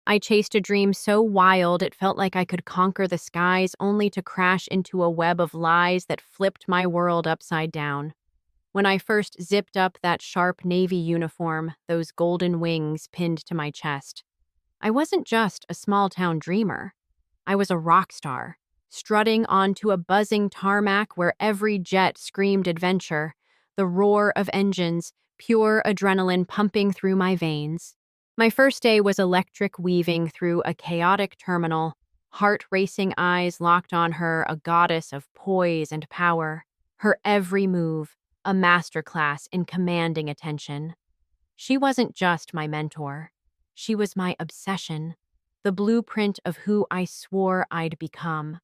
I chased a dream so wild it felt like I could conquer the skies only to crash into a web of lies that flipped my world upside down. When I first zipped up that sharp navy uniform, those golden wings pinned to my chest, I wasn't just a small town dreamer. I was a rock star, strutting onto a buzzing tarmac where every jet screamed adventure, the roar of engines, pure adrenaline pumping through my veins. My first day was electric weaving through a chaotic terminal, heart-racing eyes locked on her, a goddess of poise and power. Her every move, a masterclass in commanding attention. She wasn't just my mentor. She was my obsession, the blueprint of who I swore I'd become.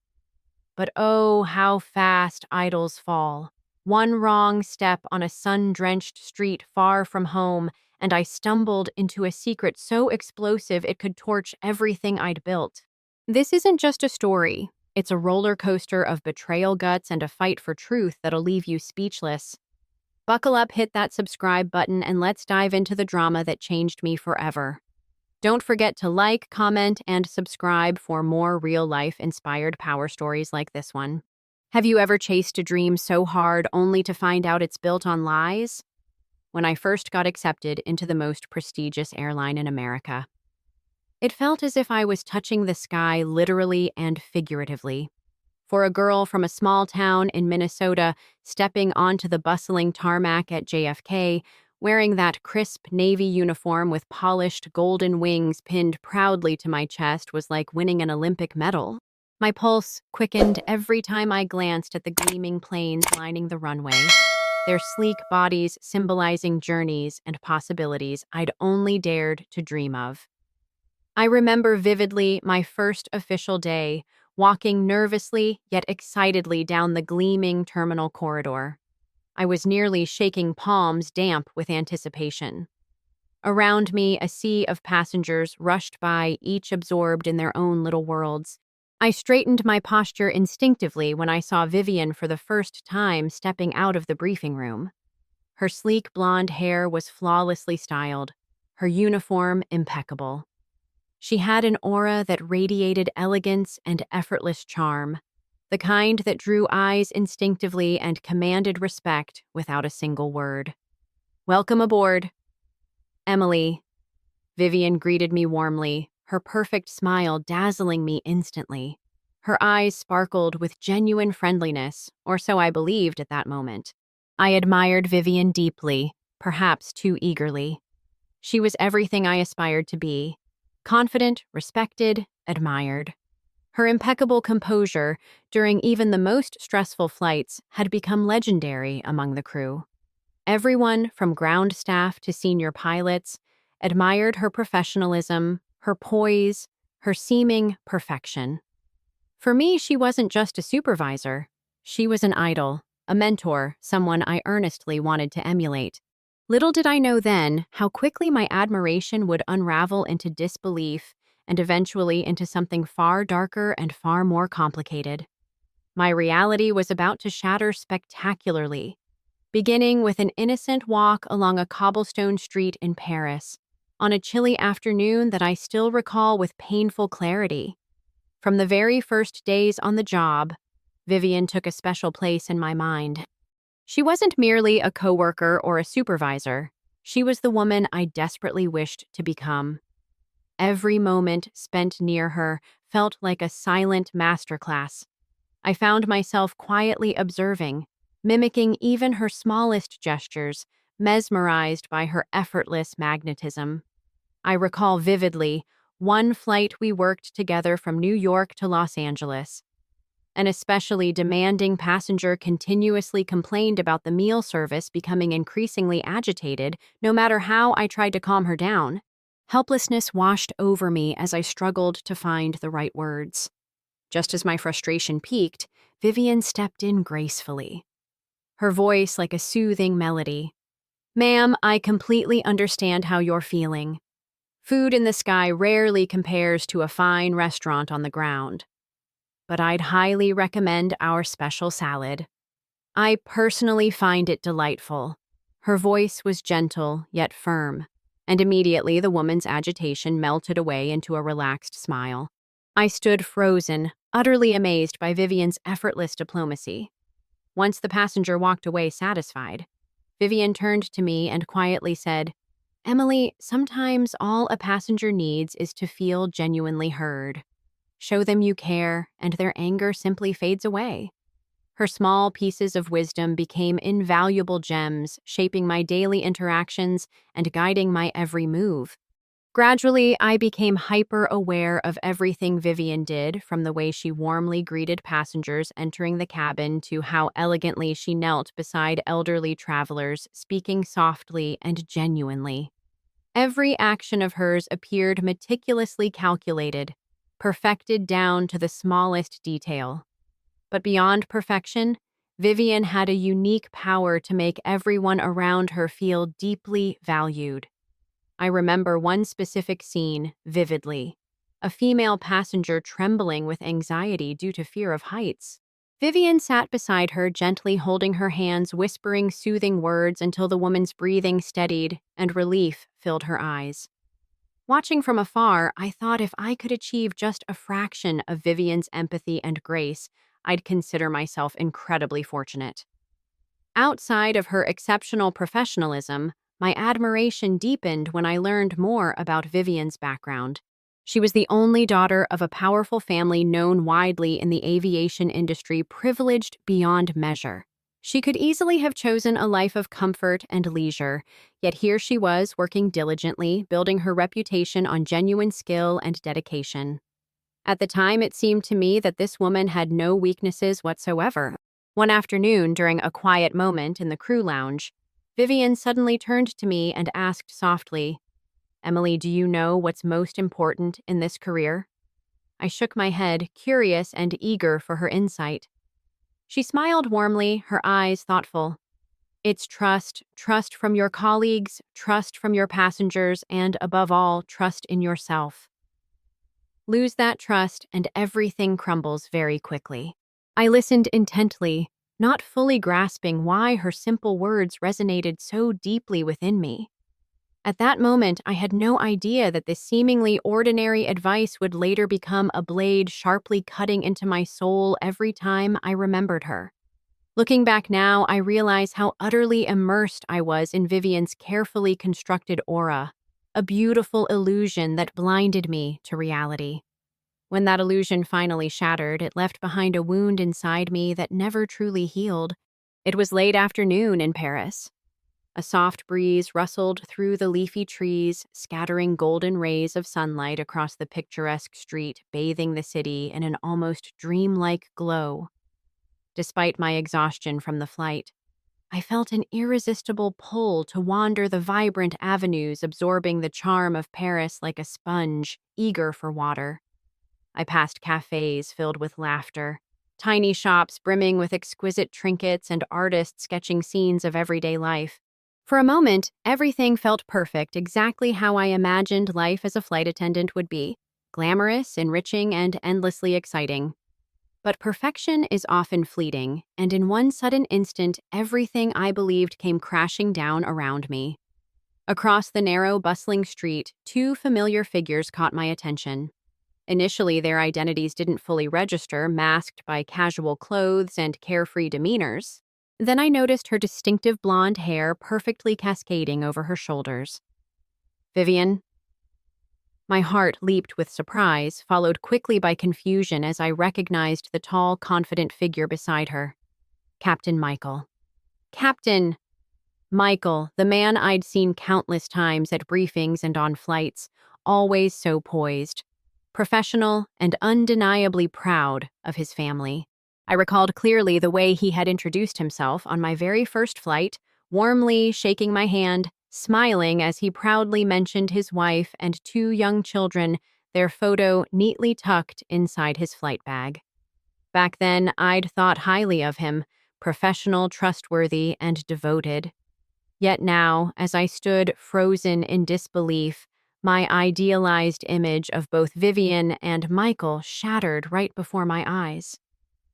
But oh, how fast idols fall. One wrong step on a sun-drenched street far from home, and I stumbled into a secret so explosive it could torch everything I'd built. This isn't just a story. It's a roller coaster of betrayal guts and a fight for truth that'll leave you speechless. Buckle up, hit that subscribe button, and let's dive into the drama that changed me forever. Don't forget to like, comment, and subscribe for more real-life inspired power stories like this one. Have you ever chased a dream so hard only to find out it's built on lies? When I first got accepted into the most prestigious airline in America, it felt as if I was touching the sky literally and figuratively. For a girl from a small town in Minnesota, stepping onto the bustling tarmac at JFK, wearing that crisp navy uniform with polished golden wings pinned proudly to my chest was like winning an Olympic medal. My pulse quickened every time I glanced at the gleaming planes lining the runway, their sleek bodies symbolizing journeys and possibilities I'd only dared to dream of. I remember vividly my first official day, walking nervously yet excitedly down the gleaming terminal corridor. I was nearly shaking palms damp with anticipation. Around me, a sea of passengers rushed by, each absorbed in their own little worlds. I straightened my posture instinctively when I saw Vivian for the first time stepping out of the briefing room. Her sleek blonde hair was flawlessly styled, her uniform impeccable. She had an aura that radiated elegance and effortless charm, the kind that drew eyes instinctively and commanded respect without a single word. "Welcome aboard, Emily." Vivian greeted me warmly, her perfect smile dazzling me instantly. Her eyes sparkled with genuine friendliness, or so I believed at that moment. I admired Vivian deeply, perhaps too eagerly. She was everything I aspired to be. Confident, respected, admired. Her impeccable composure during even the most stressful flights had become legendary among the crew. Everyone, from ground staff to senior pilots, admired her professionalism, her poise, her seeming perfection. For me, she wasn't just a supervisor. She was an idol, a mentor, someone I earnestly wanted to emulate. Little did I know then how quickly my admiration would unravel into disbelief and eventually into something far darker and far more complicated. My reality was about to shatter spectacularly, beginning with an innocent walk along a cobblestone street in Paris, on a chilly afternoon that I still recall with painful clarity. From the very first days on the job, Vivian took a special place in my mind. She wasn't merely a coworker or a supervisor. She was the woman I desperately wished to become. Every moment spent near her felt like a silent masterclass. I found myself quietly observing, mimicking even her smallest gestures, mesmerized by her effortless magnetism. I recall vividly one flight we worked together from New York to Los Angeles. An especially demanding passenger continuously complained about the meal service becoming increasingly agitated, no matter how I tried to calm her down. Helplessness washed over me as I struggled to find the right words. Just as my frustration peaked, Vivian stepped in gracefully, her voice like a soothing melody. "Ma'am, I completely understand how you're feeling. Food in the sky rarely compares to a fine restaurant on the ground. But I'd highly recommend our special salad. I personally find it delightful." Her voice was gentle yet firm, And immediately the woman's agitation melted away into a relaxed smile. I stood frozen, utterly amazed by Vivian's effortless diplomacy. Once the passenger walked away satisfied, Vivian turned to me and quietly said, "Emily, sometimes all a passenger needs is to feel genuinely heard. Show them you care, and their anger simply fades away." Her small pieces of wisdom became invaluable gems, shaping my daily interactions and guiding my every move. Gradually, I became hyper-aware of everything Vivian did, from the way she warmly greeted passengers entering the cabin to how elegantly she knelt beside elderly travelers, speaking softly and genuinely. Every action of hers appeared meticulously calculated, perfected down to the smallest detail. But beyond perfection, Vivian had a unique power to make everyone around her feel deeply valued. I remember one specific scene vividly. A female passenger trembling with anxiety due to fear of heights. Vivian sat beside her, gently holding her hands, whispering soothing words until the woman's breathing steadied and relief filled her eyes. Watching from afar, I thought if I could achieve just a fraction of Vivian's empathy and grace, I'd consider myself incredibly fortunate. Outside of her exceptional professionalism, my admiration deepened when I learned more about Vivian's background. She was the only daughter of a powerful family known widely in the aviation industry, privileged beyond measure. She could easily have chosen a life of comfort and leisure, yet here she was working diligently, building her reputation on genuine skill and dedication. At the time, it seemed to me that this woman had no weaknesses whatsoever. One afternoon, during a quiet moment in the crew lounge, Vivian suddenly turned to me and asked softly, "Emily, do you know what's most important in this career?" I shook my head, curious and eager for her insight. She smiled warmly, her eyes thoughtful. "It's trust, trust from your colleagues, trust from your passengers, and above all, trust in yourself. Lose that trust and everything crumbles very quickly." I listened intently, not fully grasping why her simple words resonated so deeply within me. At that moment, I had no idea that this seemingly ordinary advice would later become a blade sharply cutting into my soul every time I remembered her. Looking back now, I realize how utterly immersed I was in Vivian's carefully constructed aura, a beautiful illusion that blinded me to reality. When that illusion finally shattered, it left behind a wound inside me that never truly healed. It was late afternoon in Paris. A soft breeze rustled through the leafy trees, scattering golden rays of sunlight across the picturesque street, bathing the city in an almost dreamlike glow. Despite my exhaustion from the flight, I felt an irresistible pull to wander the vibrant avenues, absorbing the charm of Paris like a sponge, eager for water. I passed cafes filled with laughter, tiny shops brimming with exquisite trinkets, and artists sketching scenes of everyday life. For a moment, everything felt perfect, exactly how I imagined life as a flight attendant would be: glamorous, enriching, and endlessly exciting. But perfection is often fleeting, and in one sudden instant, everything I believed came crashing down around me. Across the narrow, bustling street, two familiar figures caught my attention. Initially, their identities didn't fully register, masked by casual clothes and carefree demeanors. Then I noticed her distinctive blonde hair perfectly cascading over her shoulders. "Vivian?" My heart leaped with surprise, followed quickly by confusion as I recognized the tall, confident figure beside her. Captain Michael. Captain Michael, the man I'd seen countless times at briefings and on flights, always so poised, professional, and undeniably proud of his family. I recalled clearly the way he had introduced himself on my very first flight, warmly shaking my hand, smiling as he proudly mentioned his wife and two young children, their photo neatly tucked inside his flight bag. Back then, I'd thought highly of him, professional, trustworthy, and devoted. Yet now, as I stood frozen in disbelief, my idealized image of both Vivian and Michael shattered right before my eyes.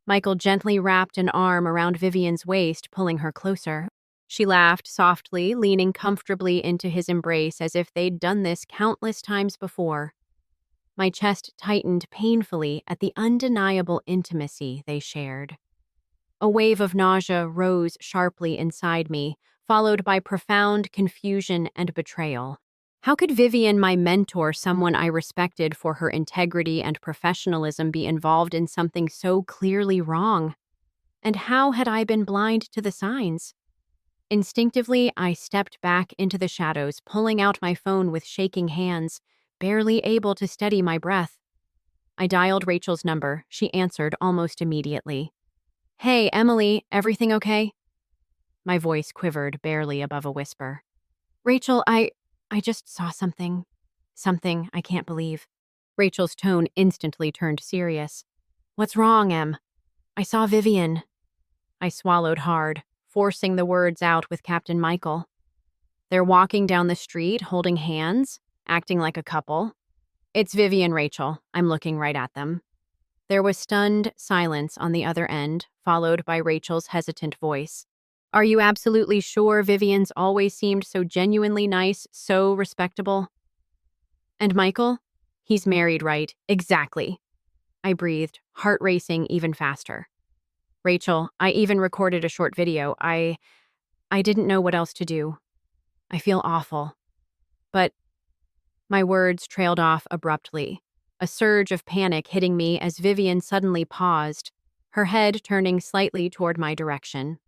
Michael gently wrapped an arm around Vivian's waist, pulling her closer. She laughed softly, leaning comfortably into his embrace as if they'd done this countless times before. My chest tightened painfully at the undeniable intimacy they shared. A wave of nausea rose sharply inside me, followed by profound confusion and betrayal. How could Vivian, my mentor, someone I respected for her integrity and professionalism, be involved in something so clearly wrong? And how had I been blind to the signs? Instinctively, I stepped back into the shadows, pulling out my phone with shaking hands, barely able to steady my breath. I dialed Rachel's number. She answered almost immediately. "Hey, Emily, everything okay?" My voice quivered barely above a whisper. "Rachel, I just saw something. Something I can't believe." Rachel's tone instantly turned serious. "What's wrong, Em?" "I saw Vivian." I swallowed hard, forcing the words out with Captain Michael. "They're walking down the street, holding hands, acting like a couple." "It's Vivian, Rachel. I'm looking right at them." There was stunned silence on the other end, followed by Rachel's hesitant voice. "Are you absolutely sure Vivian's always seemed so genuinely nice, so respectable?" "And Michael? He's married, right?" "Exactly." I breathed, heart racing even faster. "Rachel, I even recorded a short video. I didn't know what else to do. I feel awful." But my words trailed off abruptly, a surge of panic hitting me as Vivian suddenly paused, her head turning slightly toward my direction.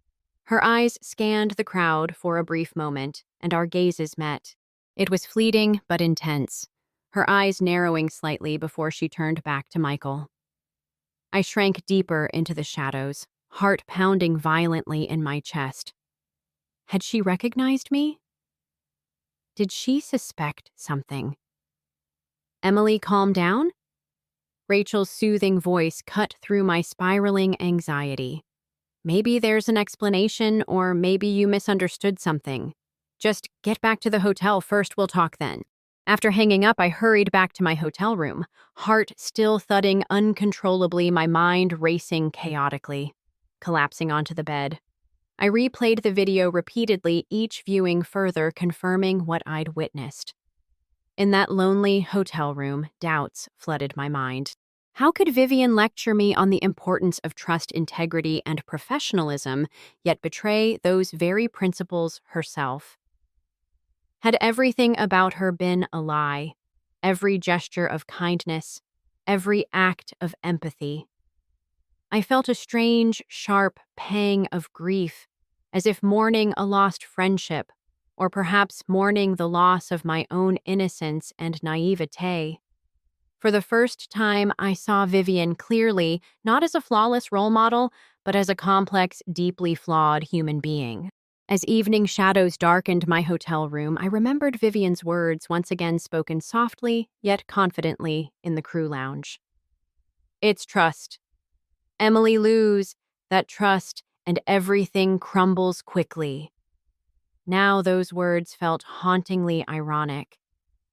Her eyes scanned the crowd for a brief moment, and our gazes met. It was fleeting but intense, her eyes narrowing slightly before she turned back to Michael. I shrank deeper into the shadows, heart pounding violently in my chest. Had she recognized me? Did she suspect something? "Emily, calm down?" Rachel's soothing voice cut through my spiraling anxiety. "Maybe there's an explanation, or maybe you misunderstood something. Just get back to the hotel first, we'll talk then." After hanging up, I hurried back to my hotel room, heart still thudding uncontrollably, my mind racing chaotically. Collapsing onto the bed, I replayed the video repeatedly, each viewing further, confirming what I'd witnessed. In that lonely hotel room, doubts flooded my mind. How could Vivian lecture me on the importance of trust, integrity, and professionalism, yet betray those very principles herself? Had everything about her been a lie? Every gesture of kindness, every act of empathy? I felt a strange, sharp pang of grief, as if mourning a lost friendship, or perhaps mourning the loss of my own innocence and naivete. For the first time, I saw Vivian clearly, not as a flawless role model, but as a complex, deeply flawed human being. As evening shadows darkened my hotel room, I remembered Vivian's words, once again spoken softly, yet confidently, in the crew lounge. "It's trust. Emily, lose that trust, and everything crumbles quickly." Now those words felt hauntingly ironic.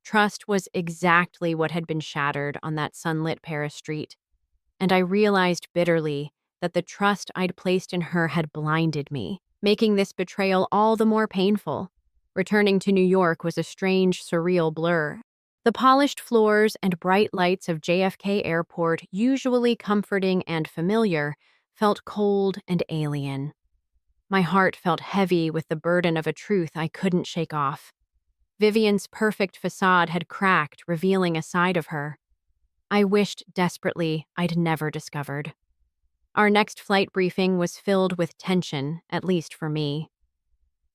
Trust was exactly what had been shattered on that sunlit Paris street, and I realized bitterly that the trust I'd placed in her had blinded me, making this betrayal all the more painful. Returning to New York was a strange, surreal blur. The polished floors and bright lights of JFK Airport, usually comforting and familiar, felt cold and alien. My heart felt heavy with the burden of a truth I couldn't shake off. Vivian's perfect facade had cracked, revealing a side of her I wished desperately I'd never discovered. Our next flight briefing was filled with tension, at least for me.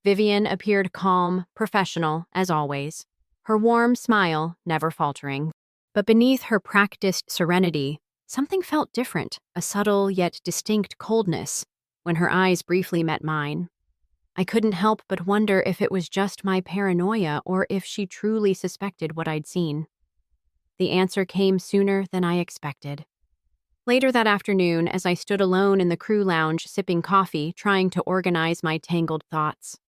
Vivian appeared calm, professional, as always, her warm smile never faltering. But beneath her practiced serenity, something felt different, a subtle yet distinct coldness, when her eyes briefly met mine. I couldn't help but wonder if it was just my paranoia or if she truly suspected what I'd seen. The answer came sooner than I expected. Later that afternoon, as I stood alone in the crew lounge sipping coffee, trying to organize my tangled thoughts,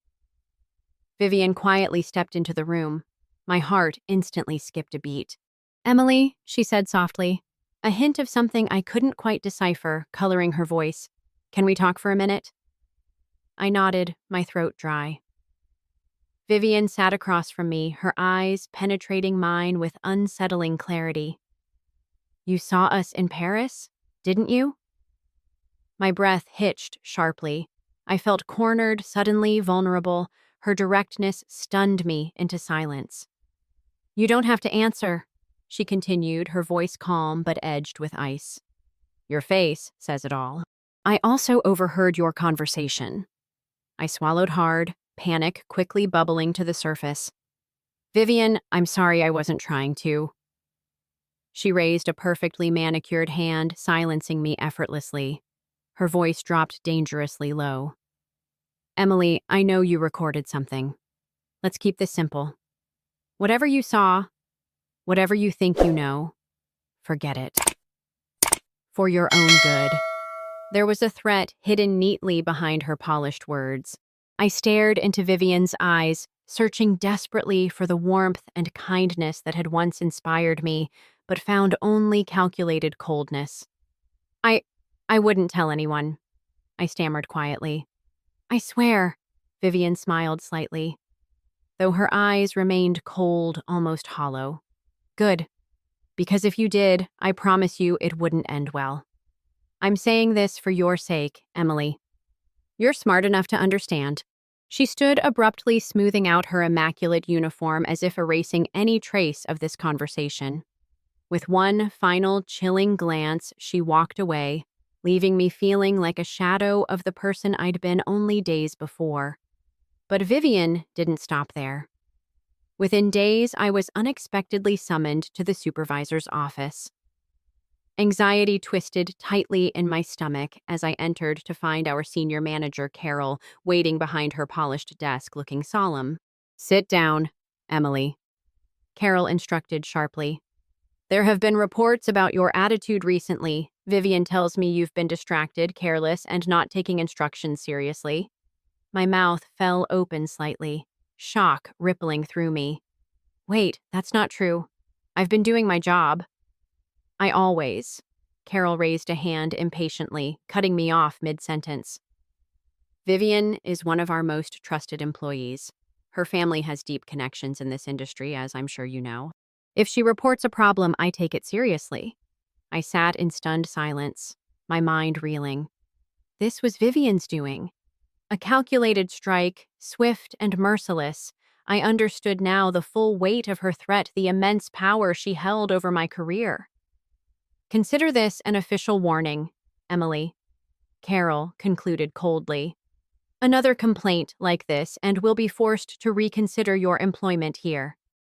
Vivian quietly stepped into the room. My heart instantly skipped a beat. "Emily," she said softly, a hint of something I couldn't quite decipher coloring her voice. "Can we talk for a minute?" I nodded, my throat dry. Vivian sat across from me, her eyes penetrating mine with unsettling clarity. You saw us in Paris, didn't you? My breath hitched sharply. I felt cornered, suddenly vulnerable. Her directness stunned me into silence. You don't have to answer, she continued, her voice calm but edged with ice. Your face says it all. I also overheard your conversation. I swallowed hard, panic quickly bubbling to the surface. Vivian, I'm sorry I wasn't trying to. She raised a perfectly manicured hand, silencing me effortlessly. Her voice dropped dangerously low. Emily, I know you recorded something. Let's keep this simple. Whatever you saw, whatever you think you know, forget it. For your own good. There was a threat hidden neatly behind her polished words. I stared into Vivian's eyes, searching desperately for the warmth and kindness that had once inspired me, but found only calculated coldness. I wouldn't tell anyone, I stammered quietly. I swear, Vivian smiled slightly, though her eyes remained cold, almost hollow. Good, because if you did, I promise you it wouldn't end well. I'm saying this for your sake, Emily. You're smart enough to understand. She stood abruptly, smoothing out her immaculate uniform as if erasing any trace of this conversation. With one final chilling glance, she walked away, leaving me feeling like a shadow of the person I'd been only days before. But Vivian didn't stop there. Within days, I was unexpectedly summoned to the supervisor's office. Anxiety twisted tightly in my stomach as I entered to find our senior manager, Carol, waiting behind her polished desk looking solemn. Sit down, Emily, Carol instructed sharply. There have been reports about your attitude recently. Vivian tells me you've been distracted, careless, and not taking instructions seriously. My mouth fell open slightly, shock rippling through me. Wait, that's not true. I've been doing my job. I always. Carol raised a hand impatiently, cutting me off mid-sentence. Vivian is one of our most trusted employees. Her family has deep connections in this industry, as I'm sure you know. If she reports a problem, I take it seriously. I sat in stunned silence, my mind reeling. This was Vivian's doing. A calculated strike, swift and merciless. I understood now the full weight of her threat, the immense power she held over my career. Consider this an official warning, Emily, Carol concluded coldly. Another complaint like this, and we'll be forced to reconsider your employment here.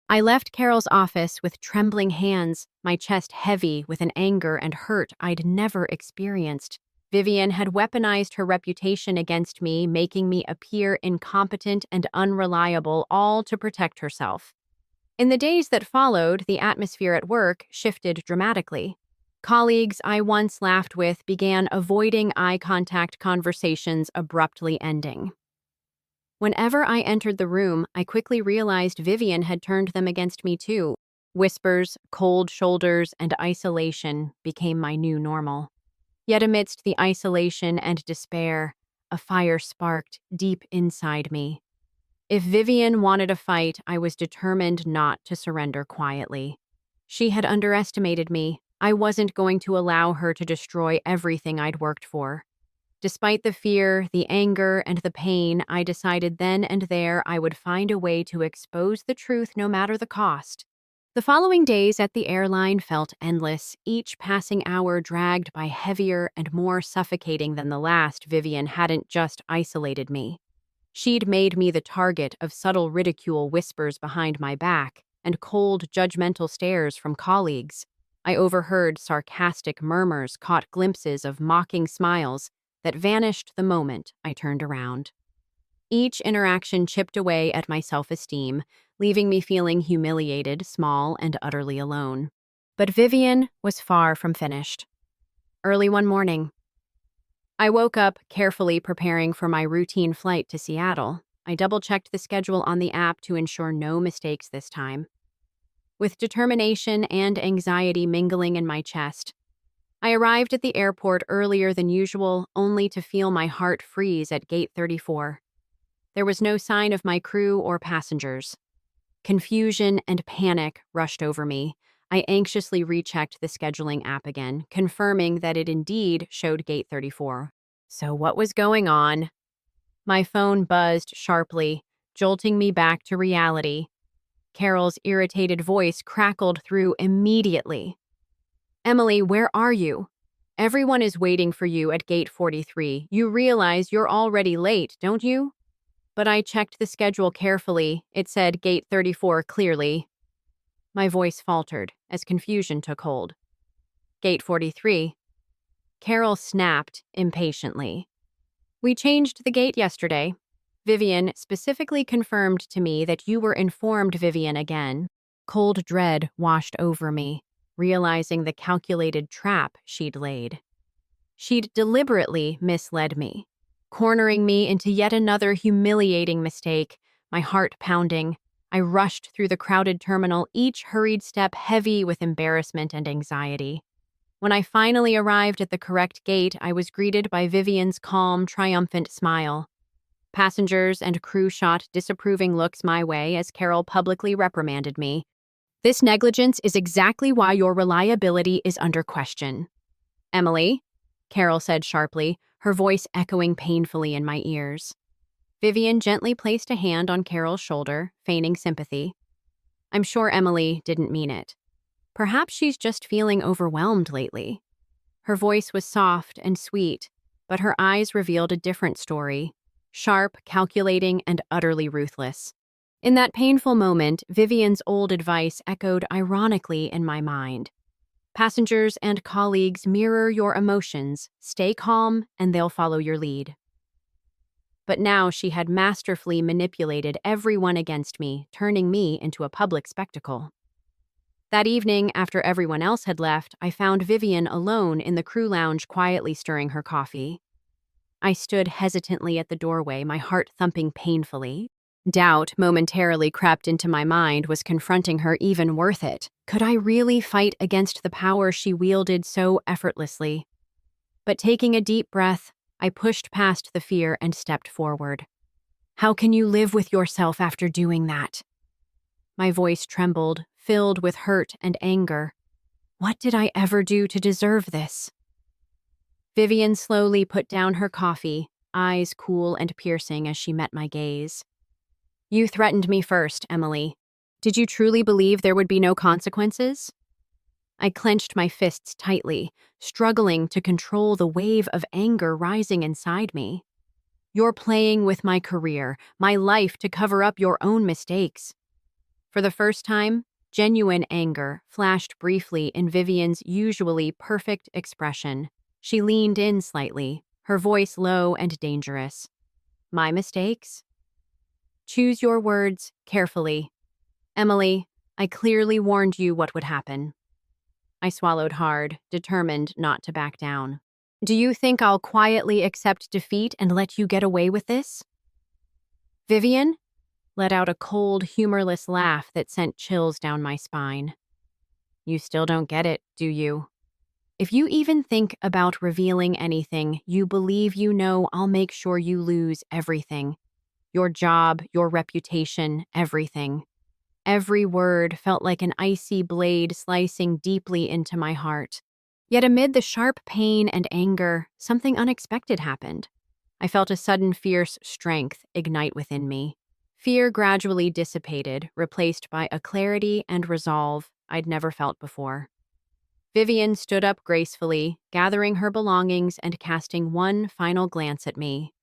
I left Carol's office with trembling hands, my chest heavy with an anger and hurt I'd never experienced. Vivian had weaponized her reputation against me, making me appear incompetent and unreliable, all to protect herself. In the days that followed, the atmosphere at work shifted dramatically. Colleagues I once laughed with began avoiding eye contact conversations, abruptly ending. Whenever I entered the room, I quickly realized Vivian had turned them against me too. Whispers, cold shoulders, and isolation became my new normal. Yet amidst the isolation and despair, a fire sparked deep inside me. If Vivian wanted a fight, I was determined not to surrender quietly. She had underestimated me. I wasn't going to allow her to destroy everything I'd worked for. Despite the fear, the anger, and the pain, I decided then and there I would find a way to expose the truth no matter the cost. The following days at the airline felt endless, each passing hour dragged by heavier and more suffocating than the last. Vivian hadn't just isolated me. She'd made me the target of subtle ridicule, whispers behind my back, and cold, judgmental stares from colleagues. I overheard sarcastic murmurs, caught glimpses of mocking smiles that vanished the moment I turned around. Each interaction chipped away at my self-esteem, leaving me feeling humiliated, small, and utterly alone. But Vivian was far from finished. Early one morning, I woke up carefully preparing for my routine flight to Seattle. I double-checked the schedule on the app to ensure no mistakes this time. With determination and anxiety mingling in my chest, I arrived at the airport earlier than usual, only to feel my heart freeze at gate 34. There was no sign of my crew or passengers. Confusion and panic rushed over me. I anxiously rechecked the scheduling app again, confirming that it indeed showed gate 34. So what was going on? My phone buzzed sharply, jolting me back to reality. Carol's irritated voice crackled through immediately. Emily, where are you? Everyone is waiting for you at gate 43. You realize you're already late, don't you? But I checked the schedule carefully. It said gate 34 clearly. My voice faltered as confusion took hold. Gate 43. Carol snapped impatiently. We changed the gate yesterday. Vivian specifically confirmed to me that you were informed, Vivian, again. Cold dread washed over me, realizing the calculated trap she'd laid. She'd deliberately misled me, cornering me into yet another humiliating mistake, my heart pounding. I rushed through the crowded terminal, each hurried step heavy with embarrassment and anxiety. When I finally arrived at the correct gate, I was greeted by Vivian's calm, triumphant smile. Passengers and crew shot disapproving looks my way as Carol publicly reprimanded me. This negligence is exactly why your reliability is under question. Emily, Carol said sharply, her voice echoing painfully in my ears. Vivian gently placed a hand on Carol's shoulder, feigning sympathy. I'm sure Emily didn't mean it. Perhaps she's just feeling overwhelmed lately. Her voice was soft and sweet, but her eyes revealed a different story. Sharp, calculating, and utterly ruthless. In that painful moment, Vivian's old advice echoed ironically in my mind. Passengers and colleagues mirror your emotions, stay calm, and they'll follow your lead. But now she had masterfully manipulated everyone against me, turning me into a public spectacle. That evening, after everyone else had left, I found Vivian alone in the crew lounge quietly stirring her coffee. I stood hesitantly at the doorway, my heart thumping painfully. Doubt momentarily crept into my mind, was confronting her even worth it? Could I really fight against the power she wielded so effortlessly? But taking a deep breath, I pushed past the fear and stepped forward. How can you live with yourself after doing that? My voice trembled, filled with hurt and anger. What did I ever do to deserve this? Vivian slowly put down her coffee, eyes cool and piercing as she met my gaze. You threatened me first, Emily. Did you truly believe there would be no consequences? I clenched my fists tightly, struggling to control the wave of anger rising inside me. You're playing with my career, my life to cover up your own mistakes. For the first time, genuine anger flashed briefly in Vivian's usually perfect expression. She leaned in slightly, her voice low and dangerous. My mistakes? Choose your words carefully. Emily, I clearly warned you what would happen. I swallowed hard, determined not to back down. Do you think I'll quietly accept defeat and let you get away with this? Vivian let out a cold, humorless laugh that sent chills down my spine. You still don't get it, do you? If you even think about revealing anything, you believe you know I'll make sure you lose everything. Your job, your reputation, everything. Every word felt like an icy blade slicing deeply into my heart. Yet amid the sharp pain and anger, something unexpected happened. I felt a sudden fierce strength ignite within me. Fear gradually dissipated, replaced by a clarity and resolve I'd never felt before. Vivian stood up gracefully, gathering her belongings and casting one final glance at me.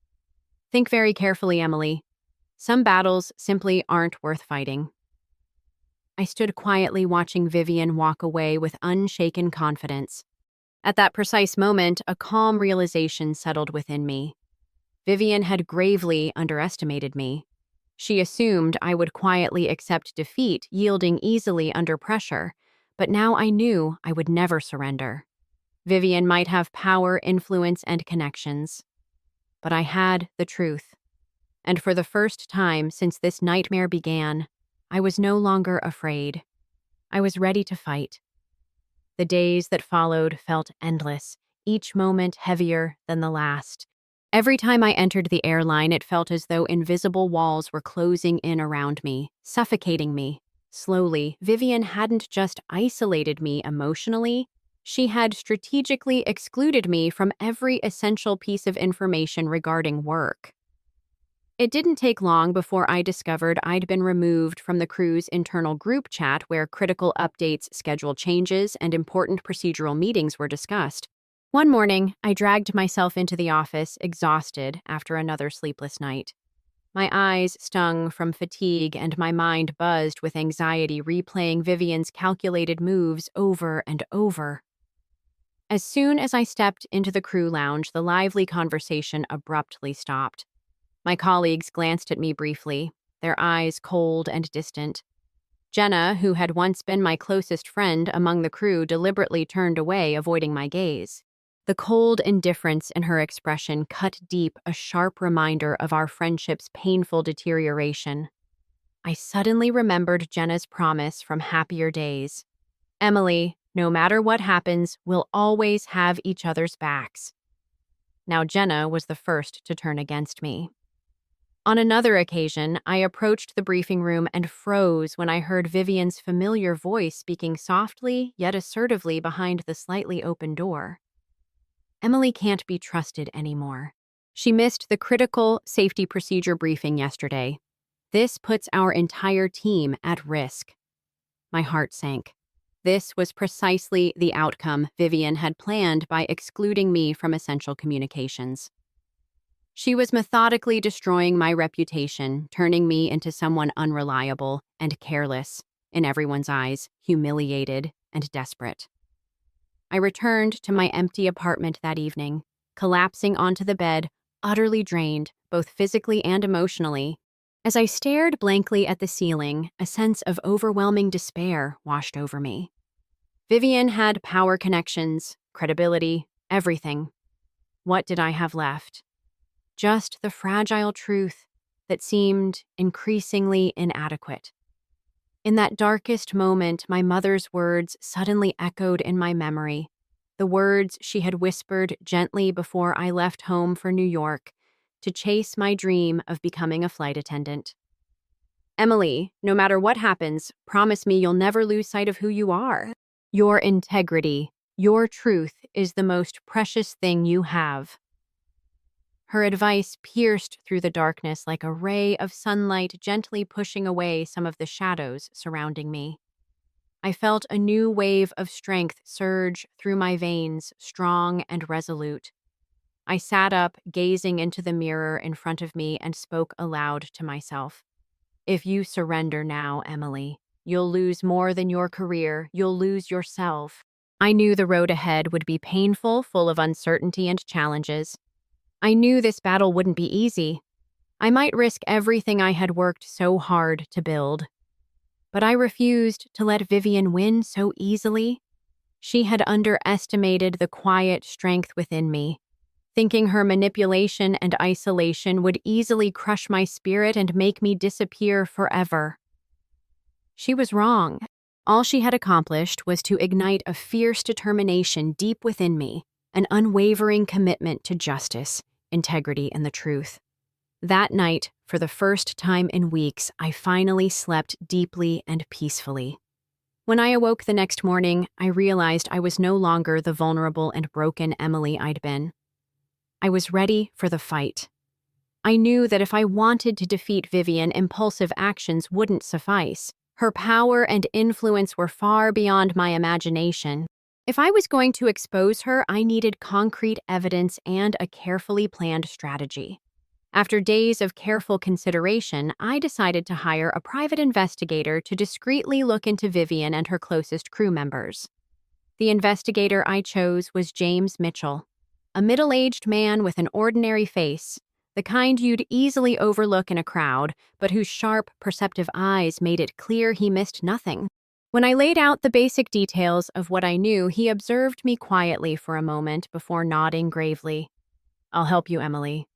Think very carefully, Emily. Some battles simply aren't worth fighting. I stood quietly watching Vivian walk away with unshaken confidence. At that precise moment, a calm realization settled within me. Vivian had gravely underestimated me. She assumed I would quietly accept defeat, yielding easily under pressure, but now I knew I would never surrender. Vivian might have power, influence, and connections, but I had the truth. And for the first time since this nightmare began, I was no longer afraid. I was ready to fight. The days that followed felt endless, each moment heavier than the last. Every time I entered the airline, it felt as though invisible walls were closing in around me, suffocating me. Slowly, Vivian hadn't just isolated me emotionally, she had strategically excluded me from every essential piece of information regarding work. It didn't take long before I discovered I'd been removed from the crew's internal group chat where critical updates, schedule changes, and important procedural meetings were discussed. One morning, I dragged myself into the office, exhausted after another sleepless night. My eyes stung from fatigue and my mind buzzed with anxiety, replaying Vivian's calculated moves over and over. As soon as I stepped into the crew lounge, the lively conversation abruptly stopped. My colleagues glanced at me briefly, their eyes cold and distant. Jenna, who had once been my closest friend among the crew, deliberately turned away, avoiding my gaze. The cold indifference in her expression cut deep, a sharp reminder of our friendship's painful deterioration. I suddenly remembered Jenna's promise from happier days. Emily, no matter what happens, we'll always have each other's backs. Now Jenna was the first to turn against me. On another occasion, I approached the briefing room and froze when I heard Vivian's familiar voice speaking softly yet assertively behind the slightly open door. Emily can't be trusted anymore. She missed the critical safety procedure briefing yesterday. This puts our entire team at risk. My heart sank. This was precisely the outcome Vivian had planned by excluding me from essential communications. She was methodically destroying my reputation, turning me into someone unreliable and careless, in everyone's eyes, humiliated and desperate. I returned to my empty apartment that evening, collapsing onto the bed, utterly drained, both physically and emotionally. As I stared blankly at the ceiling, a sense of overwhelming despair washed over me. Vivian had power connections, credibility, everything. What did I have left? Just the fragile truth that seemed increasingly inadequate. In that darkest moment, my mother's words suddenly echoed in my memory, the words she had whispered gently before I left home for New York to chase my dream of becoming a flight attendant. Emily, no matter what happens, promise me you'll never lose sight of who you are. Your integrity, your truth is the most precious thing you have. Her advice pierced through the darkness like a ray of sunlight, gently pushing away some of the shadows surrounding me. I felt a new wave of strength surge through my veins, strong and resolute. I sat up, gazing into the mirror in front of me, and spoke aloud to myself. If you surrender now, Emily, you'll lose more than your career, you'll lose yourself. I knew the road ahead would be painful, full of uncertainty and challenges. I knew this battle wouldn't be easy. I might risk everything I had worked so hard to build. But I refused to let Vivian win so easily. She had underestimated the quiet strength within me, thinking her manipulation and isolation would easily crush my spirit and make me disappear forever. She was wrong. All she had accomplished was to ignite a fierce determination deep within me, an unwavering commitment to justice, integrity, and the truth. That night, for the first time in weeks, I finally slept deeply and peacefully. When I awoke the next morning, I realized I was no longer the vulnerable and broken Emily I'd been. I was ready for the fight. I knew that if I wanted to defeat Vivian, impulsive actions wouldn't suffice. Her power and influence were far beyond my imagination. If I was going to expose her, I needed concrete evidence and a carefully planned strategy. After days of careful consideration, I decided to hire a private investigator to discreetly look into Vivian and her closest crew members. The investigator I chose was James Mitchell, a middle-aged man with an ordinary face, the kind you'd easily overlook in a crowd, but whose sharp, perceptive eyes made it clear he missed nothing. When I laid out the basic details of what I knew, he observed me quietly for a moment before nodding gravely. "I'll help you, Emily,"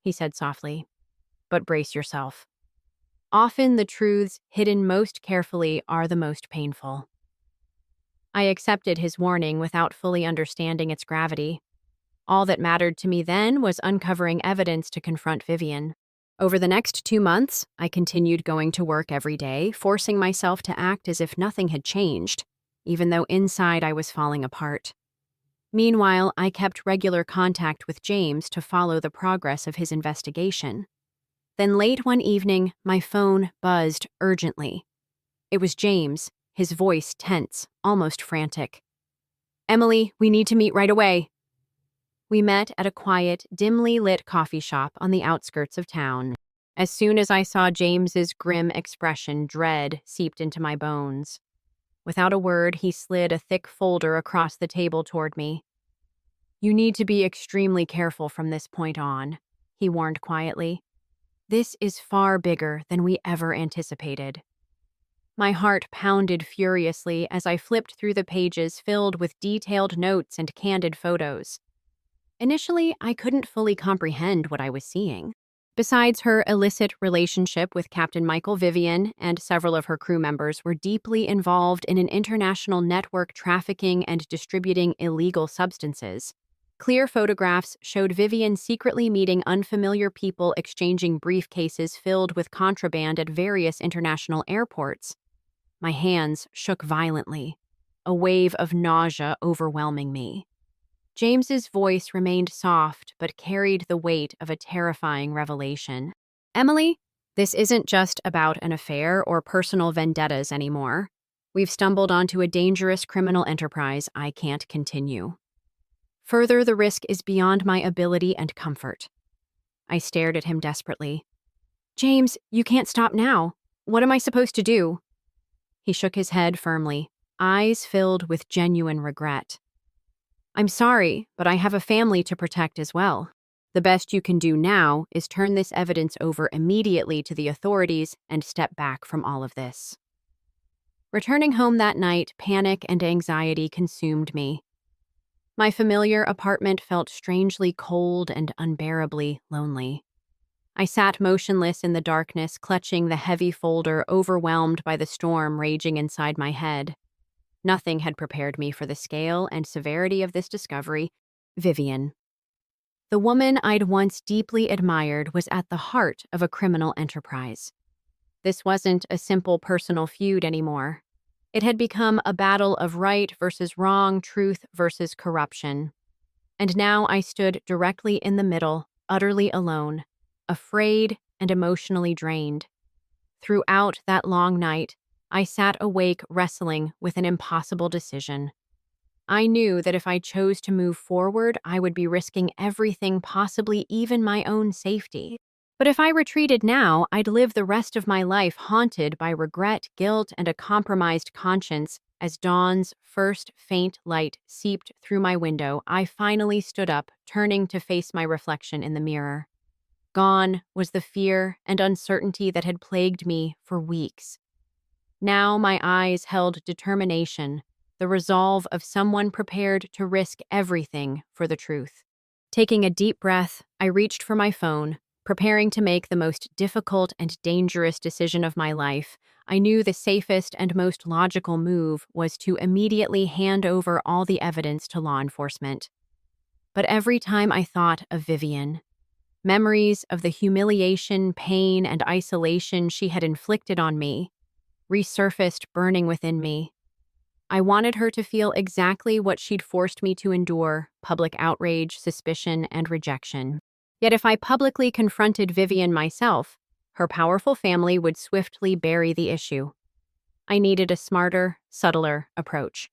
he said softly, "but brace yourself. Often the truths hidden most carefully are the most painful." I accepted his warning without fully understanding its gravity. All that mattered to me then was uncovering evidence to confront Vivian. Over the next 2 months, I continued going to work every day, forcing myself to act as if nothing had changed, even though inside I was falling apart. Meanwhile, I kept regular contact with James to follow the progress of his investigation. Then late one evening, my phone buzzed urgently. It was James, his voice tense, almost frantic. "Emily, we need to meet right away." We met at a quiet, dimly lit coffee shop on the outskirts of town. As soon as I saw James's grim expression, dread seeped into my bones. Without a word, he slid a thick folder across the table toward me. "You need to be extremely careful from this point on," he warned quietly. "This is far bigger than we ever anticipated." My heart pounded furiously as I flipped through the pages filled with detailed notes and candid photos. Initially, I couldn't fully comprehend what I was seeing. Besides, her illicit relationship with Captain Michael Vivian and several of her crew members were deeply involved in an international network trafficking and distributing illegal substances. Clear photographs showed Vivian secretly meeting unfamiliar people exchanging briefcases filled with contraband at various international airports. My hands shook violently, a wave of nausea overwhelming me. James's voice remained soft but carried the weight of a terrifying revelation. "Emily, this isn't just about an affair or personal vendettas anymore. We've stumbled onto a dangerous criminal enterprise I can't continue. Further, the risk is beyond my ability and comfort." I stared at him desperately. "James, you can't stop now. What am I supposed to do?" He shook his head firmly, eyes filled with genuine regret. "I'm sorry, but I have a family to protect as well. The best you can do now is turn this evidence over immediately to the authorities and step back from all of this." Returning home that night, panic and anxiety consumed me. My familiar apartment felt strangely cold and unbearably lonely. I sat motionless in the darkness, clutching the heavy folder, overwhelmed by the storm raging inside my head. Nothing had prepared me for the scale and severity of this discovery. Vivian. The woman I'd once deeply admired was at the heart of a criminal enterprise. This wasn't a simple personal feud anymore. It had become a battle of right versus wrong, truth versus corruption. And now I stood directly in the middle, utterly alone, afraid and emotionally drained. Throughout that long night, I sat awake wrestling with an impossible decision. I knew that if I chose to move forward, I would be risking everything, possibly even my own safety. But if I retreated now, I'd live the rest of my life haunted by regret, guilt, and a compromised conscience. As dawn's first faint light seeped through my window, I finally stood up, turning to face my reflection in the mirror. Gone was the fear and uncertainty that had plagued me for weeks. Now my eyes held determination, the resolve of someone prepared to risk everything for the truth. Taking a deep breath, I reached for my phone, preparing to make the most difficult and dangerous decision of my life. I knew the safest and most logical move was to immediately hand over all the evidence to law enforcement. But every time I thought of Vivian, memories of the humiliation, pain, and isolation she had inflicted on me resurfaced, burning within me. I wanted her to feel exactly what she'd forced me to endure: public outrage, suspicion, and rejection. Yet if I publicly confronted Vivian myself, her powerful family would swiftly bury the issue. I needed a smarter, subtler approach.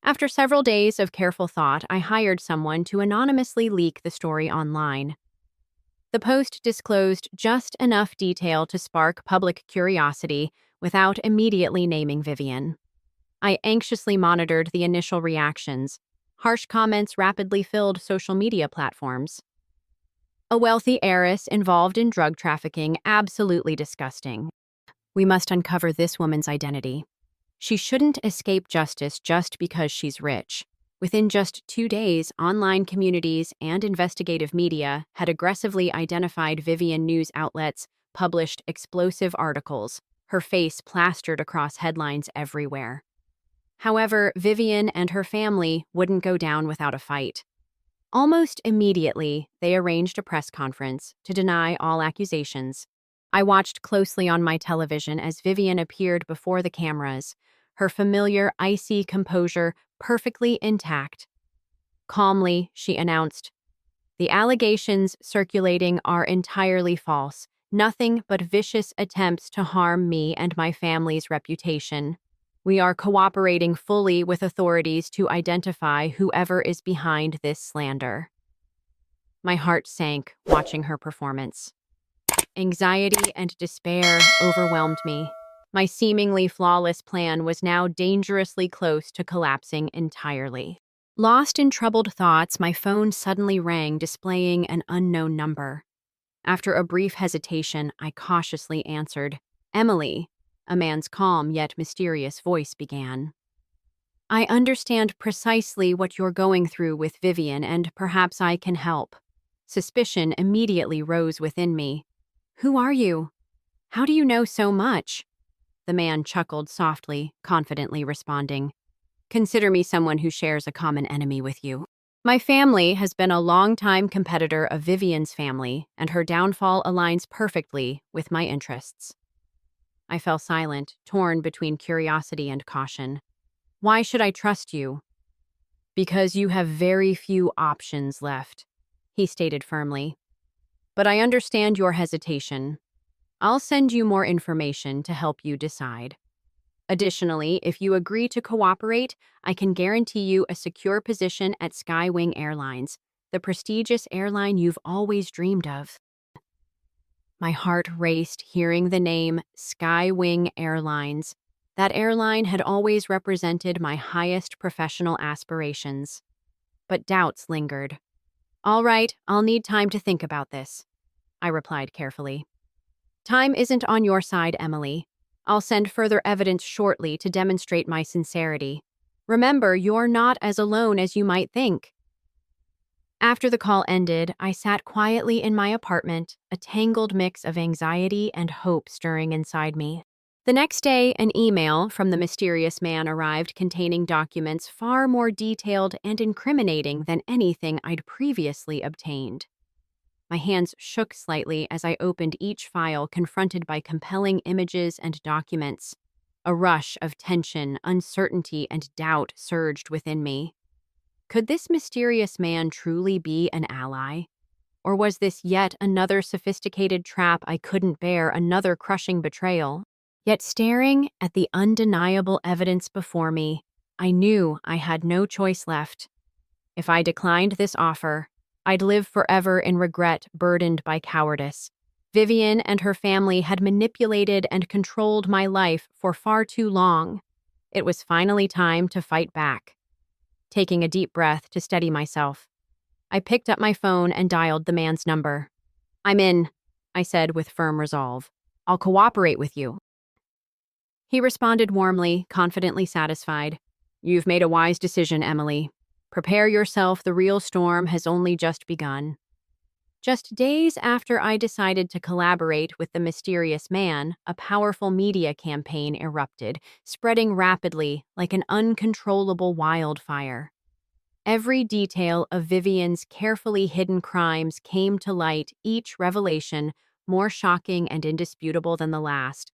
After several days of careful thought, I hired someone to anonymously leak the story online. The post disclosed just enough detail to spark public curiosity without immediately naming Vivian. I anxiously monitored the initial reactions. Harsh comments rapidly filled social media platforms. "A wealthy heiress involved in drug trafficking, absolutely disgusting. We must uncover this woman's identity. She shouldn't escape justice just because she's rich." Within just 2 days, online communities and investigative media had aggressively identified Vivian. News outlets published explosive articles, her face plastered across headlines everywhere. However, Vivian and her family wouldn't go down without a fight. Almost immediately, they arranged a press conference to deny all accusations. I watched closely on my television as Vivian appeared before the cameras, her familiar icy composure perfectly intact. Calmly, she announced, "The allegations circulating are entirely false, nothing but vicious attempts to harm me and my family's reputation. We are cooperating fully with authorities to identify whoever is behind this slander." My heart sank watching her performance. Anxiety and despair overwhelmed me. My seemingly flawless plan was now dangerously close to collapsing entirely. Lost in troubled thoughts, my phone suddenly rang, displaying an unknown number. After a brief hesitation, I cautiously answered. "Emily," a man's calm yet mysterious voice began. "I understand precisely what you're going through with Vivian, and perhaps I can help." Suspicion immediately rose within me. "Who are you? How do you know so much?" The man chuckled softly, confidently responding. "Consider me someone who shares a common enemy with you. My family has been a longtime competitor of Vivian's family, and her downfall aligns perfectly with my interests." I fell silent, torn between curiosity and caution. "Why should I trust you?" "Because you have very few options left," he stated firmly. "But I understand your hesitation. I'll send you more information to help you decide. Additionally, if you agree to cooperate, I can guarantee you a secure position at Skywing Airlines, the prestigious airline you've always dreamed of." My heart raced hearing the name Skywing Airlines. That airline had always represented my highest professional aspirations. But doubts lingered. "All right, I'll need time to think about this," I replied carefully. "Time isn't on your side, Emily. I'll send further evidence shortly to demonstrate my sincerity. Remember, you're not as alone as you might think." After the call ended, I sat quietly in my apartment, a tangled mix of anxiety and hope stirring inside me. The next day, an email from the mysterious man arrived containing documents far more detailed and incriminating than anything I'd previously obtained. My hands shook slightly as I opened each file, confronted by compelling images and documents. A rush of tension, uncertainty, and doubt surged within me. Could this mysterious man truly be an ally? Or was this yet another sophisticated trap I couldn't bear, another crushing betrayal? Yet staring at the undeniable evidence before me, I knew I had no choice left. If I declined this offer, I'd live forever in regret, burdened by cowardice. Vivian and her family had manipulated and controlled my life for far too long. It was finally time to fight back. Taking a deep breath to steady myself, I picked up my phone and dialed the man's number. "I'm in," I said with firm resolve. "I'll cooperate with you." He responded warmly, confidently satisfied. "You've made a wise decision, Emily. Prepare yourself, the real storm has only just begun." Just days after I decided to collaborate with the mysterious man, a powerful media campaign erupted, spreading rapidly like an uncontrollable wildfire. Every detail of Vivian's carefully hidden crimes came to light, each revelation more shocking and indisputable than the last.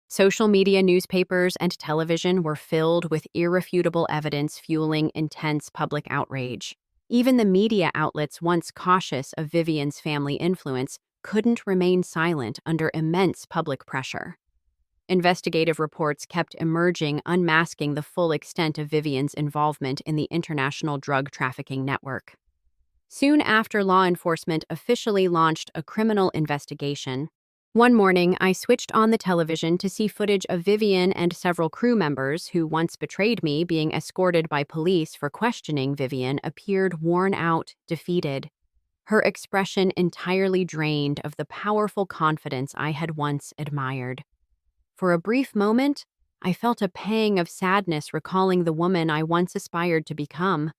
Social media, newspapers, and television were filled with irrefutable evidence, fueling intense public outrage. Even the media outlets once cautious of Vivian's family influence couldn't remain silent under immense public pressure. Investigative reports kept emerging, unmasking the full extent of Vivian's involvement in the international drug trafficking network. Soon after law enforcement officially launched a criminal investigation, one morning I switched on the television to see footage of Vivian and several crew members who once betrayed me being escorted by police for questioning. Vivian appeared worn out, defeated, her expression entirely drained of the powerful confidence I had once admired. For a brief moment, I felt a pang of sadness recalling the woman I once aspired to become.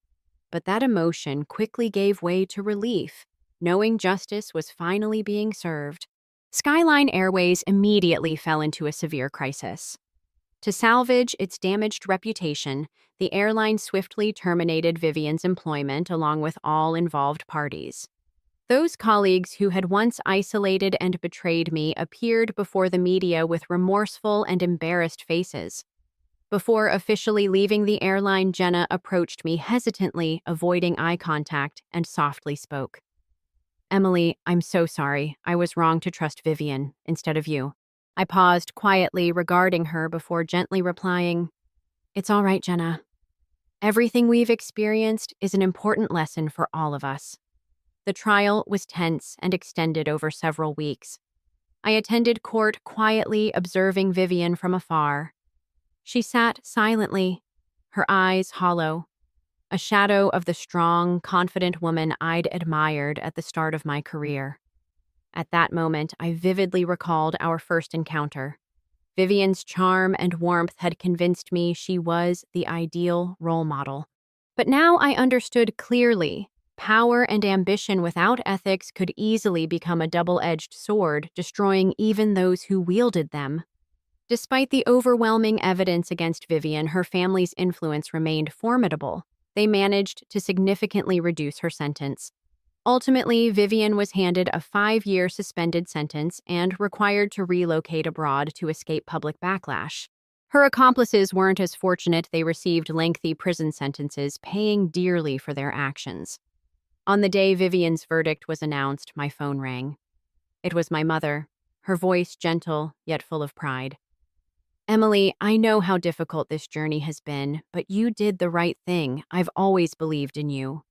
But that emotion quickly gave way to relief, knowing justice was finally being served. Skyline Airways immediately fell into a severe crisis. To salvage its damaged reputation, the airline swiftly terminated Vivian's employment along with all involved parties. Those colleagues who had once isolated and betrayed me appeared before the media with remorseful and embarrassed faces. Before officially leaving the airline, Jenna approached me hesitantly, avoiding eye contact, and softly spoke. Emily, I'm so sorry. I was wrong to trust Vivian instead of you. I paused quietly, regarding her before gently replying, It's all right, Jenna. Everything we've experienced is an important lesson for all of us. The trial was tense and extended over several weeks. I attended court quietly, observing Vivian from afar. She sat silently, her eyes hollow, a shadow of the strong, confident woman I'd admired at the start of my career. At that moment, I vividly recalled our first encounter. Vivian's charm and warmth had convinced me she was the ideal role model. But now I understood clearly. Power and ambition without ethics could easily become a double-edged sword, destroying even those who wielded them. Despite the overwhelming evidence against Vivian, her family's influence remained formidable. They managed to significantly reduce her sentence. Ultimately, Vivian was handed a 5-year suspended sentence and required to relocate abroad to escape public backlash. Her accomplices weren't as fortunate. They received lengthy prison sentences, paying dearly for their actions. On the day Vivian's verdict was announced, my phone rang. It was my mother, her voice gentle yet full of pride. Emily, I know how difficult this journey has been, but you did the right thing. I've always believed in you.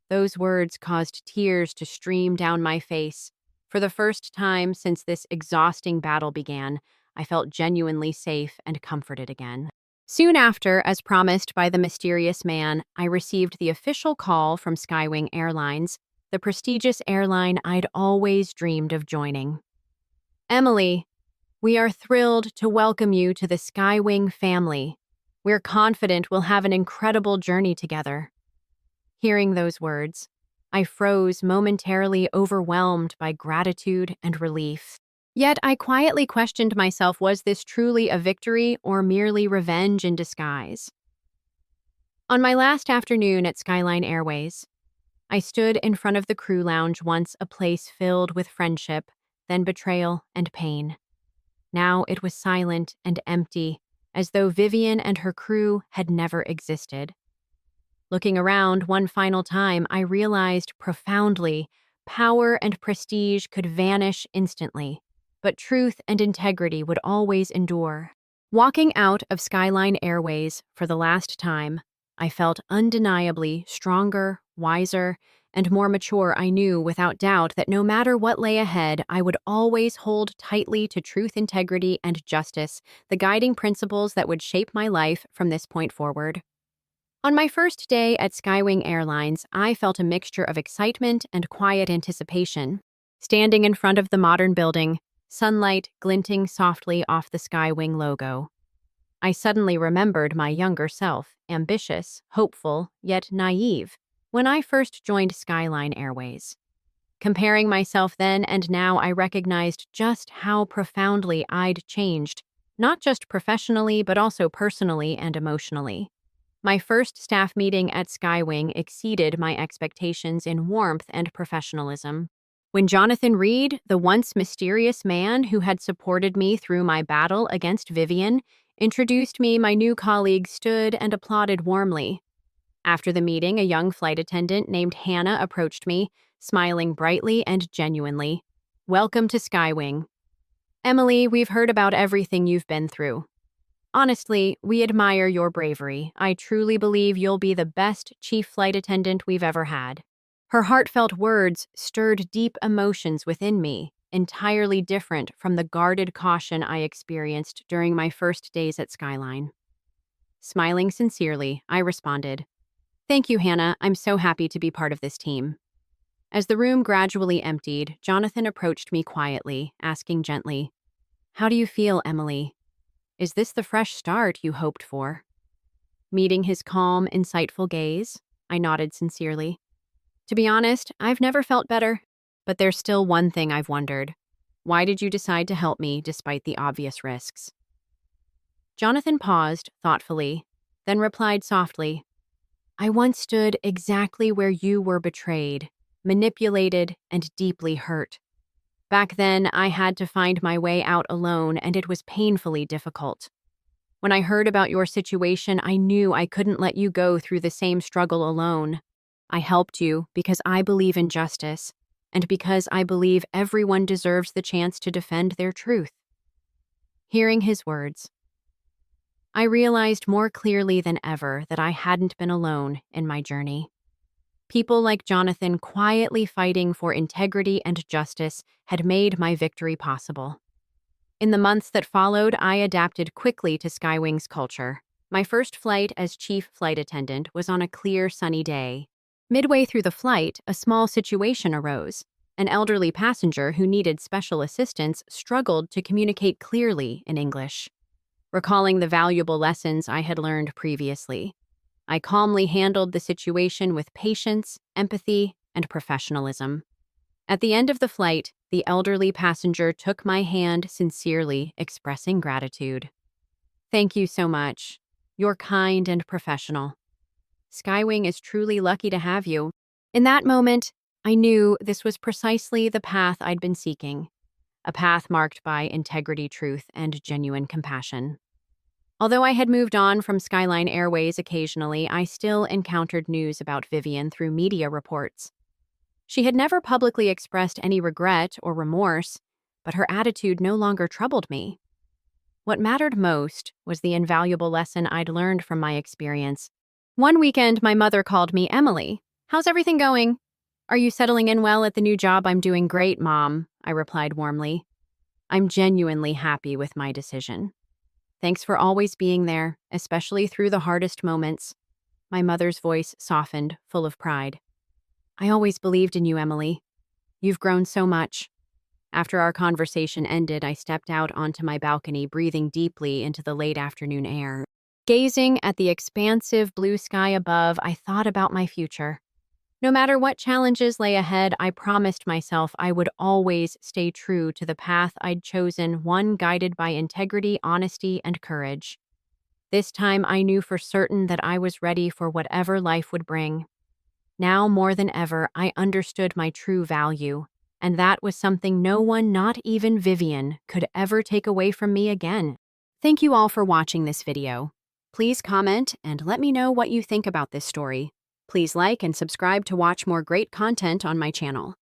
Those words caused tears to stream down my face. For the first time since this exhausting battle began, I felt genuinely safe and comforted again. Soon after, as promised by the mysterious man, I received the official call from Skywing Airlines, the prestigious airline I'd always dreamed of joining. Emily, we are thrilled to welcome you to the Skywing family. We're confident we'll have an incredible journey together. Hearing those words, I froze, momentarily overwhelmed by gratitude and relief. Yet I quietly questioned myself, was this truly a victory or merely revenge in disguise? On my last afternoon at Skyline Airways, I stood in front of the crew lounge, once a place filled with friendship, then betrayal and pain. Now it was silent and empty, as though Vivian and her crew had never existed. Looking around one final time, I realized profoundly, power and prestige could vanish instantly, but truth and integrity would always endure. Walking out of Skyline Airways for the last time, I felt undeniably stronger, wiser, and more mature. I knew without doubt that no matter what lay ahead, I would always hold tightly to truth, integrity, and justice, the guiding principles that would shape my life from this point forward. On my first day at Skywing Airlines, I felt a mixture of excitement and quiet anticipation. Standing in front of the modern building, sunlight glinting softly off the Skywing logo, I suddenly remembered my younger self, ambitious, hopeful, yet naive, when I first joined Skyline Airways. Comparing myself then and now, I recognized just how profoundly I'd changed, not just professionally, but also personally and emotionally. My first staff meeting at Skywing exceeded my expectations in warmth and professionalism. When Jonathan Reed, the once mysterious man who had supported me through my battle against Vivian, introduced me, my new colleagues stood and applauded warmly. After the meeting, a young flight attendant named Hannah approached me, smiling brightly and genuinely. Welcome to Skywing. Emily, we've heard about everything you've been through. Honestly, we admire your bravery. I truly believe you'll be the best chief flight attendant we've ever had. Her heartfelt words stirred deep emotions within me, entirely different from the guarded caution I experienced during my first days at Skyline. Smiling sincerely, I responded, Thank you, Hannah. I'm so happy to be part of this team. As the room gradually emptied, Jonathan approached me quietly, asking gently, How do you feel, Emily? Is this the fresh start you hoped for? Meeting his calm, insightful gaze, I nodded sincerely. To be honest, I've never felt better, but there's still one thing I've wondered. Why did you decide to help me despite the obvious risks? Jonathan paused thoughtfully, then replied softly, I once stood exactly where you were betrayed, manipulated, and deeply hurt. Back then, I had to find my way out alone, and it was painfully difficult. When I heard about your situation, I knew I couldn't let you go through the same struggle alone. I helped you because I believe in justice, and because I believe everyone deserves the chance to defend their truth. Hearing his words, I realized more clearly than ever that I hadn't been alone in my journey. People like Jonathan quietly fighting for integrity and justice had made my victory possible. In the months that followed, I adapted quickly to Skywing's culture. My first flight as chief flight attendant was on a clear, sunny day. Midway through the flight, a small situation arose. An elderly passenger who needed special assistance struggled to communicate clearly in English. Recalling the valuable lessons I had learned previously, I calmly handled the situation with patience, empathy, and professionalism. At the end of the flight, the elderly passenger took my hand sincerely, expressing gratitude. Thank you so much. You're kind and professional. Skywing is truly lucky to have you. In that moment, I knew this was precisely the path I'd been seeking, a path marked by integrity, truth, and genuine compassion. Although I had moved on from Skyline Airways occasionally, I still encountered news about Vivian through media reports. She had never publicly expressed any regret or remorse, but her attitude no longer troubled me. What mattered most was the invaluable lesson I'd learned from my experience. One weekend, my mother called me, Emily. How's everything going? Are you settling in well at the new job? I'm doing great, Mom, I replied warmly. I'm genuinely happy with my decision. Thanks for always being there, especially through the hardest moments. My mother's voice softened, full of pride. I always believed in you, Emily. You've grown so much. After our conversation ended, I stepped out onto my balcony, breathing deeply into the late afternoon air. Gazing at the expansive blue sky above, I thought about my future. No matter what challenges lay ahead, I promised myself I would always stay true to the path I'd chosen, one guided by integrity, honesty, and courage. This time, I knew for certain that I was ready for whatever life would bring. Now more than ever, I understood my true value, and that was something no one, not even Vivian, could ever take away from me again. Thank you all for watching this video. Please comment and let me know what you think about this story. Please like and subscribe to watch more great content on my channel.